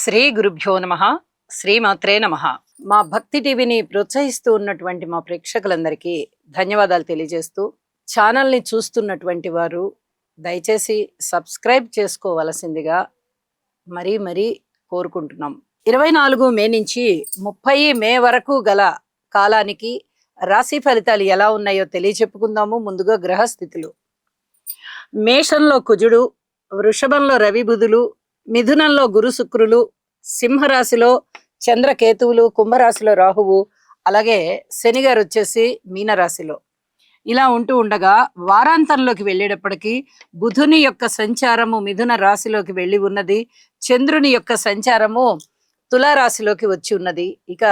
శ్రీ గురుభ్యో నమః. శ్రీమాత్రే నమః. మా భక్తి టీవీని ప్రోత్సహిస్తూ ఉన్నటువంటి మా ప్రేక్షకులందరికీ ధన్యవాదాలు తెలియజేస్తూ, ఛానల్ని చూస్తున్నటువంటి వారు దయచేసి సబ్స్క్రైబ్ చేసుకోవలసిందిగా మరీ కోరుకుంటున్నాం. 24 మే నుంచి 30 మే వరకు గల కాలానికి రాశి ఫలితాలు ఎలా ఉన్నాయో తెలియచెప్పుకుందాము. ముందుగా గ్రహస్థితులు. మేషంలో కుజుడు, వృషభంలో రవి బుధులు, మిథునంలో గురు శుక్రులు, సింహరాశిలో చంద్రకేతువులు, కుంభరాశిలో రాహువు, అలాగే శని గారు వచ్చేసి మీనరాశిలో. ఇలా ఉంటూ ఉండగా వారాంతంలోకి వెళ్ళేటప్పటికి బుధుని యొక్క సంచారము మిథున రాశిలోకి వెళ్ళి ఉన్నది, చంద్రుని యొక్క సంచారము తులారాశిలోకి వచ్చి ఉన్నది. ఇక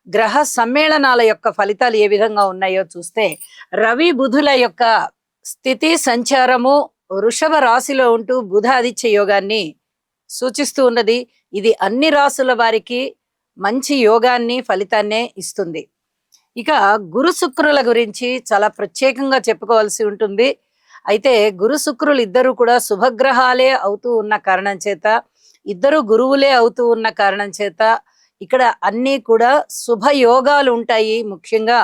గ్రహ సమ్మేళనాల యొక్క ఫలితాలు ఏ విధంగా ఉన్నాయో చూస్తే, రవి బుధుల యొక్క స్థితి సంచారము వృషభ రాశిలో ఉంటూ బుధ ఆదిత్య యోగాన్ని సూచిస్తూ ఉన్నది. ఇది అన్ని రాశుల వారికి మంచి యోగాన్ని ఫలితాన్నే ఇస్తుంది. ఇక గురు శుక్రుల గురించి చాలా ప్రత్యేకంగా చెప్పుకోవాల్సి ఉంటుంది. అయితే గురు శుక్రులు ఇద్దరు కూడా శుభగ్రహాలే అవుతూ ఉన్న కారణం చేత, ఇద్దరు గురువులే అవుతూ ఉన్న కారణం చేత ఇక్కడ అన్నీ కూడా శుభయోగాలు ఉంటాయి. ముఖ్యంగా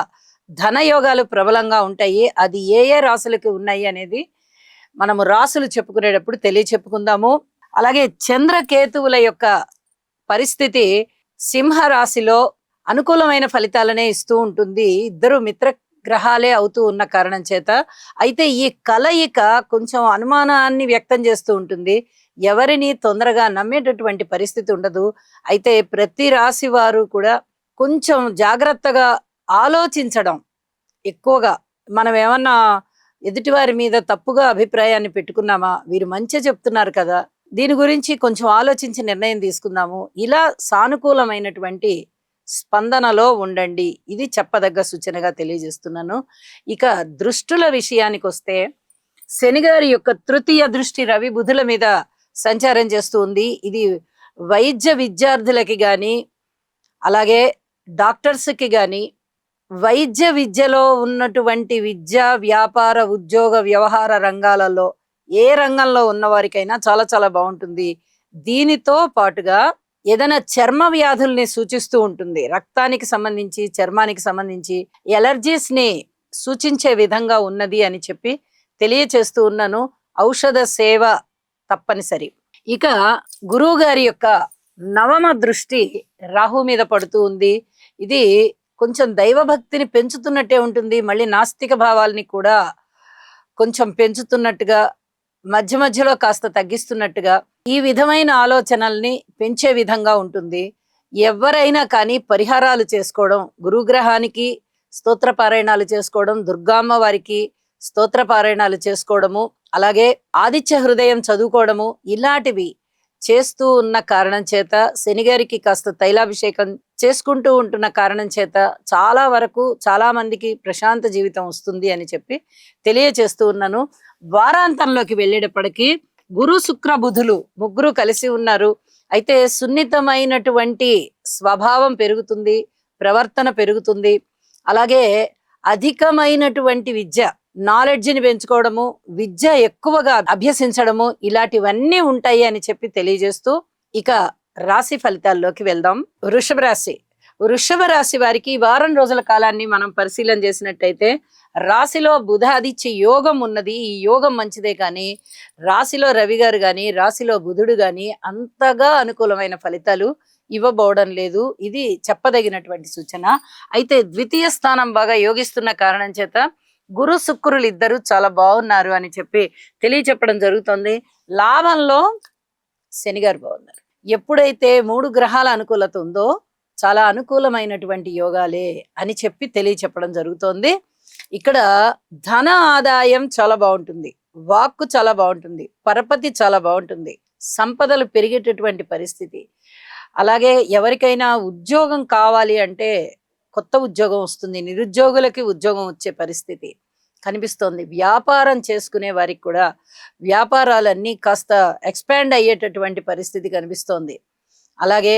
ధన యోగాలు ప్రబలంగా ఉంటాయి. అది ఏ ఏ రాశులకి ఉన్నాయి అనేది మనము రాశులు చెప్పుకునేటప్పుడు తెలియచెప్పుకుందాము. అలాగే చంద్రకేతువుల యొక్క పరిస్థితి సింహరాశిలో అనుకూలమైన ఫలితాలనే ఇస్తూ ఉంటుంది. ఇద్దరు మిత్ర గ్రహాలే అవుతూ ఉన్న కారణం చేత. అయితే ఈ కలయిక కొంచెం అనుమానాన్ని వ్యక్తం చేస్తూ ఉంటుంది. ఎవరిని తొందరగా నమ్మేటటువంటి పరిస్థితి ఉండదు. అయితే ప్రతి రాశి వారు కూడా కొంచెం జాగ్రత్తగా ఆలోచించడం ఎక్కువగా. మనం ఏమన్నా ఎదుటివారి మీద తప్పుగా అభిప్రాయాన్ని పెట్టుకున్నామా, వీరు మంచి చెప్తున్నారు కదా, దీని గురించి కొంచెం ఆలోచించి నిర్ణయం తీసుకుందాము, ఇలా సానుకూలమైనటువంటి స్పందనలో ఉండండి. ఇది చెప్పదగ్గ సూచనగా తెలియజేస్తున్నాను. ఇక దృష్టుల విషయానికి వస్తే, శనిగారి యొక్క తృతీయ దృష్టి రవి బుధుల మీద సంచారం చేస్తూ ఉంది. ఇది వైద్య విద్యార్థులకి కానీ, అలాగే డాక్టర్స్కి కానీ, వైద్య విద్యలో ఉన్నటువంటి విద్య, వ్యాపార, ఉద్యోగ, వ్యవహార రంగాలలో ఏ రంగంలో ఉన్న వారికైనా చాలా చాలా బాగుంటుంది. దీనితో పాటుగా ఏదైనా చర్మ వ్యాధుల్ని సూచిస్తూ ఉంటుంది. రక్తానికి సంబంధించి, చర్మానికి సంబంధించి ఎలర్జీస్ ని సూచించే విధంగా ఉన్నది అని చెప్పి తెలియచేస్తూ ఉన్నాను. ఔషధ సేవ తప్పనిసరి. ఇక గురువు గారి యొక్క నవమ దృష్టి రాహు మీద పడుతూ ఉంది. ఇది కొంచెం దైవభక్తిని పెంచుతున్నట్టే ఉంటుంది. మళ్ళీ నాస్తిక భావాల్ని కూడా కొంచెం పెంచుతున్నట్టుగా, మధ్య మధ్యలో కాస్త తగ్గిస్తున్నట్టుగా, ఈ విధమైన ఆలోచనల్ని పెంచే విధంగా ఉంటుంది. ఎవరైనా కానీ పరిహారాలు చేసుకోవడం, గురుగ్రహానికి స్తోత్ర పారాయణాలు చేసుకోవడం, దుర్గామ్మ వారికి స్తోత్ర పారాయణాలు చేసుకోవడము, అలాగే ఆదిత్య హృదయం చదువుకోవడము, ఇలాంటివి చేస్తూ ఉన్న కారణం చేత, శనిగారికి కాస్త తైలాభిషేకం చేసుకుంటూ ఉంటున్న కారణం చేత చాలా వరకు చాలా మందికి ప్రశాంత జీవితం వస్తుంది అని చెప్పి తెలియచేస్తూ ఉన్నాను. వారాంతంలోకి వెళ్ళేటప్పటికీ గురు శుక్ర బుధులు ముగ్గురు కలిసి ఉన్నారు. అయితే సున్నితమైనటువంటి స్వభావం పెరుగుతుంది, ప్రవర్తన పెరుగుతుంది. అలాగే అధికమైనటువంటి విద్య, నాలెడ్జ్ని పెంచుకోవడము, విద్య ఎక్కువగా అభ్యసించడము, ఇలాంటివన్నీ ఉంటాయి అని చెప్పి తెలియజేస్తూ, ఇక రాశి ఫలితాల్లోకి వెళ్దాం. వృషభ రాశి. వృషభ రాశి వారికి వారం రోజుల కాలాన్ని మనం పరిశీలన చేసినట్టయితే, రాశిలో బుధ ఆదిత్య యోగం ఉన్నది. ఈ యోగం మంచిదే, కానీ రాశిలో రవి గారు కానీ, రాశిలో బుధుడు కానీ అంతగా అనుకూలమైన ఫలితాలు ఇవ్వబోవడం లేదు. ఇది చెప్పదగినటువంటి సూచన. అయితే ద్వితీయ స్థానం బాగా యోగిస్తున్న కారణం చేత గురు శుక్రులు ఇద్దరు చాలా బాగున్నారు అని చెప్పి తెలియచెప్పడం జరుగుతుంది. లాభంలో శనిగారు బాగున్నారు. ఎప్పుడైతే 3 గ్రహాల అనుకూలత ఉందో చాలా అనుకూలమైనటువంటి యోగాలే అని చెప్పి తెలియచెప్పడం జరుగుతోంది. ఇక్కడ ధన ఆదాయం చాలా బాగుంటుంది, వాక్కు చాలా బాగుంటుంది, పరపతి చాలా బాగుంటుంది, సంపదలు పెరిగేటటువంటి పరిస్థితి. అలాగే ఎవరికైనా ఉద్యోగం కావాలి అంటే కొత్త ఉద్యోగం వస్తుంది, నిరుద్యోగులకి ఉద్యోగం వచ్చే పరిస్థితి కనిపిస్తోంది. వ్యాపారం చేసుకునే వారికి కూడా వ్యాపారాలన్నీ కాస్త ఎక్స్పాండ్ అయ్యేటటువంటి పరిస్థితి కనిపిస్తోంది. అలాగే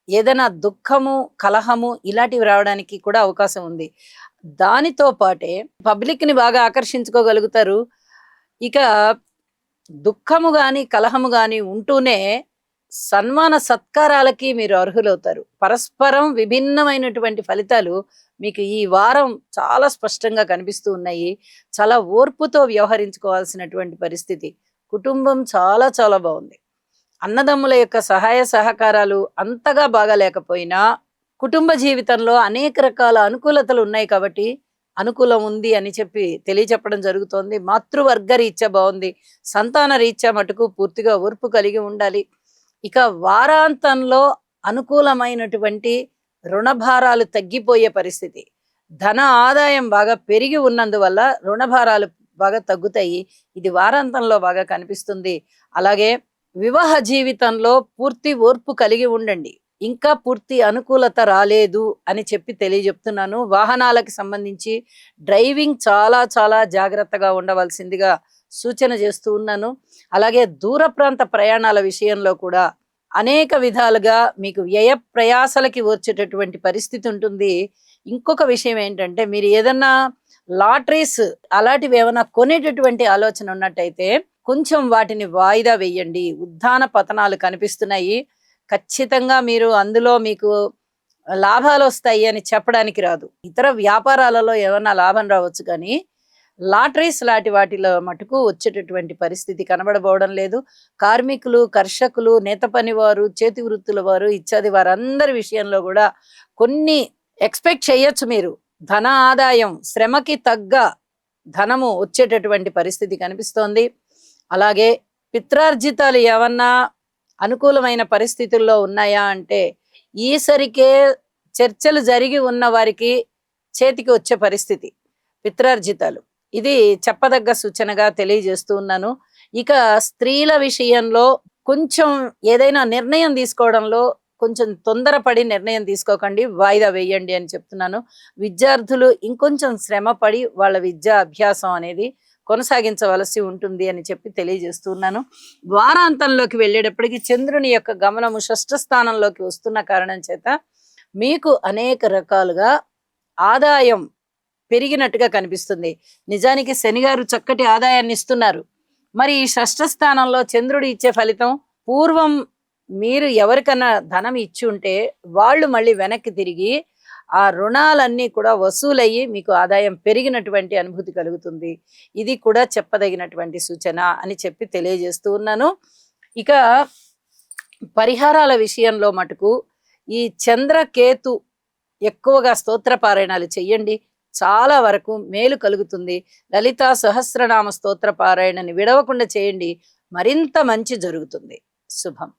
ఏదైనా దుఃఖము, కలహము ఇలాంటివి రావడానికి కూడా అవకాశం ఉంది. దానితో పాటే పబ్లిక్ని బాగా ఆకర్షించుకోగలుగుతారు. ఇక దుఃఖము గాని, కలహము గాని ఉంటూనే సన్మాన సత్కారాలకి మీరు అర్హులవుతారు. పరస్పరం విభిన్నమైనటువంటి ఫలితాలు మీకు ఈ వారం చాలా స్పష్టంగా కనిపిస్తూ ఉన్నాయి. చాలా ఓర్పుతో వ్యవహరించుకోవాల్సినటువంటి పరిస్థితి. కుటుంబం చాలా చాలా బాగుంది. అన్నదమ్ముల యొక్క సహాయ సహకారాలు అంతగా బాగా లేకపోయినా కుటుంబ జీవితంలో అనేక రకాల అనుకూలతలు ఉన్నాయి కాబట్టి అనుకూలం ఉంది అని చెప్పి తెలియచెప్పడం జరుగుతోంది. మాతృవర్గ రీత్యా బాగుంది. సంతాన రీత్యా మటుకు పూర్తిగా ఓర్పు కలిగి ఉండాలి. ఇక వారాంతంలో అనుకూలమైనటువంటి రుణభారాలు తగ్గిపోయే పరిస్థితి. ధన ఆదాయం బాగా పెరిగి ఉన్నందువల్ల రుణభారాలు బాగా తగ్గుతాయి. ఇది వారాంతంలో బాగా కనిపిస్తుంది. అలాగే వివాహ జీవితంలో పూర్తి ఓర్పు కలిగి ఉండండి. ఇంకా పూర్తి అనుకూలత రాలేదు అని చెప్పి తెలియజెప్తున్నాను. వాహనాలకు సంబంధించి డ్రైవింగ్ చాలా చాలా జాగ్రత్తగా ఉండవలసిందిగా సూచన చేస్తూ ఉన్నాను. అలాగే దూర ప్రాంత ప్రయాణాల విషయంలో కూడా అనేక విధాలుగా మీకు వ్యయ ప్రయాసలకి వచ్చేటటువంటి పరిస్థితి ఉంటుంది. ఇంకొక విషయం ఏంటంటే మీరు ఏదన్నా లాటరీస్ అలాంటివి ఏమైనా కొనేటటువంటి ఆలోచన ఉన్నట్టయితే కొంచెం వాటిని వాయిదా వేయండి. ఉత్థాన పతనాలు కనిపిస్తున్నాయి. ఖచ్చితంగా మీరు అందులో మీకు లాభాలు వస్తాయి అని చెప్పడానికి రాదు. ఇతర వ్యాపారాలలో ఏమన్నా లాభం రావచ్చు కానీ లాటరీస్ లాంటి వాటిలో మటుకు వచ్చేటటువంటి పరిస్థితి కనబడబోవడం లేదు. కార్మికులు, కర్షకులు, నేత పనివారు, చేతి వృత్తుల వారు ఇత్యాది వారందరి విషయంలో కూడా కొన్ని ఎక్స్పెక్ట్ చేయొచ్చు మీరు. ధన ఆదాయం శ్రమకి తగ్గ ధనము వచ్చేటటువంటి పరిస్థితి కనిపిస్తోంది. అలాగే పిత్రార్జితాలు ఏమన్నా అనుకూలమైన పరిస్థితుల్లో ఉన్నాయా అంటే ఈసరికే చర్చలు జరిగి ఉన్న వారికి చేతికి వచ్చే పరిస్థితి పిత్రార్జితాలు. ఇది చెప్పదగ్గ సూచనగా తెలియజేస్తూ ఉన్నాను. ఇక స్త్రీల విషయంలో కొంచెం ఏదైనా నిర్ణయం తీసుకోవడంలో కొంచెం తొందరపడి నిర్ణయం తీసుకోకండి, వాయిదా వేయండి అని చెప్తున్నాను. విద్యార్థులు ఇంకొంచెం శ్రమపడి వాళ్ళ విద్యా అభ్యాసం అనేది కొనసాగించవలసి ఉంటుంది అని చెప్పి తెలియజేస్తున్నాను. వారాంతంలోకి వెళ్ళేటప్పటికి చంద్రుని యొక్క గమనము షష్ఠ స్థానంలోకి వస్తున్న కారణం చేత మీకు అనేక రకాలుగా ఆదాయం పెరిగినట్టుగా కనిపిస్తుంది. నిజానికి శనిగారు చక్కటి ఆదాయాన్ని ఇస్తున్నారు. మరి ఈ షష్ఠ స్థానంలో చంద్రుడు ఇచ్చే ఫలితం పూర్వం మీరు ఎవరికన్నా ధనం ఇచ్చి ఉంటే వాళ్ళు మళ్ళీ వెనక్కి తిరిగి ఆ రుణాలన్నీ కూడా వసూలయ్యి మీకు ఆదాయం పెరిగినటువంటి అనుభూతి కలుగుతుంది. ఇది కూడా చెప్పదగినటువంటి సూచన అని చెప్పి తెలియజేస్తూ ఉన్నాను. ఇక పరిహారాల విషయంలో మటుకు ఈ చంద్రకేతు ఎక్కువగా స్తోత్ర పారాయణాలు చెయ్యండి. చాలా వరకు మేలు కలుగుతుంది. లలితా సహస్రనామ స్తోత్ర పారాయణని విడవకుండా చేయండి. మరింత మంచి జరుగుతుంది. శుభం.